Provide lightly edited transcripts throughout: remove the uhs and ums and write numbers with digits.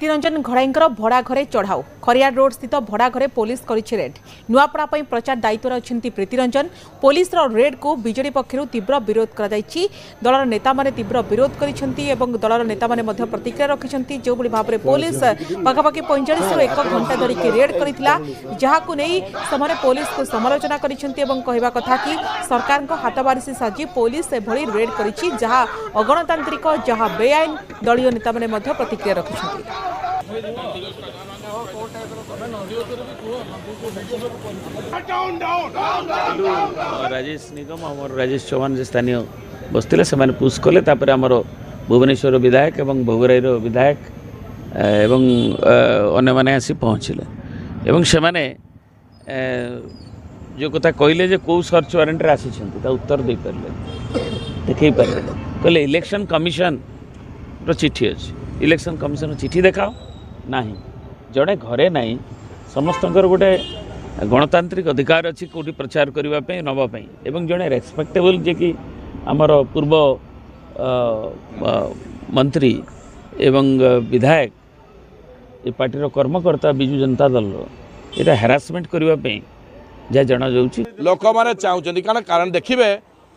प्रीतिरंजन घड़ाईंकर भड़ा घरे चढ़ाऊ खरियार रोड स्थित भड़ा घरे पुलिस करिछि रेड नुआपड़ा पई प्रचार दायित्व अछंती प्रीतिरंजन पुलिस रेड को बीजेडी पक्षरु तीव्र विरोध करा जायछि दलर नेता माने तीव्र विरोध करिसेंती एवं दलर नेता माने मध्य प्रतिक्रिया रखिसेंती जो बड़ी भाबरे पुलिस पाखापाखि 45 रु 1 घंटा धरि के रेड करिथिला जहाकु नै समरे पुलिस को समालोचना करिसेंती एवं कहबा कथा कि सरकार को हाथबारिसी साजी पुलिस एभଳି रेड करिछि जहा अगणतांत्रिक जहा बेआईन दलीय नेता माने मध्य प्रतिक्रिया रखिसेंती। राजेश निगम आम राजेश चौहान जो स्थानीय बसते से पुश कले आमर भुवनेश्वर विधायक एवं भोगराईर विधायक एवं अन्य माने आसी पहुँचले एवं से माने जो कथा कहले जे कौ सर्च वारंट आसी उत्तर दे पारे देखई पारे कहले इलेक्शन कमिशन चिठी अच्छी इलेक्शन कमिशन चिठी देखाओ ना जड़े घरे ना समस्त गोटे गणतांत्रिक अधिकार अच्छी कौटी प्रचार करने नवापाई एवं जड़े रेस्पेक्टेबल जे कि आमर पूर्व मंत्री एवं विधायक ये पार्टी कर्मकर्ता बिजु जनता दल ये हारासमेंट करने जहाँ जना जाऊँगी लोक मैंने चाहते कारण देखिए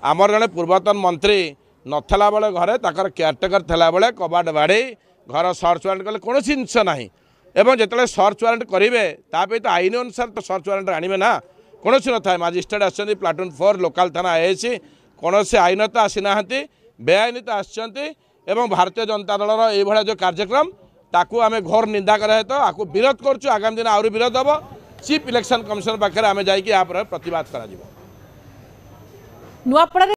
आमर जड़े पूर्वतन मंत्री नथला बेले घरे ताकर केयरटेकर थला बेले कबाट बाड़े घर सर्च वारंट कले कौन जिनस ना एवं जिते सर्च वारंट करेंगे ताप तो आईन अनुसार तो सर्च वारंट आने ना कौन न था मजिस्ट्रेट आसछन्ति प्लाटून 4 लोकाल थाना आईसी कौन से आईनता आसी ना बेआईनता आसछन्ति एवं भारतीय जनता दलर ये जो कार्यक्रम ताकू आम घोर निंदा करे तो आपको विरोध करुँ आगामी दिन आहरी विरोध हम चीफ इलेक्शन कमिशन पाखे आम जा प्रतिवाद करा।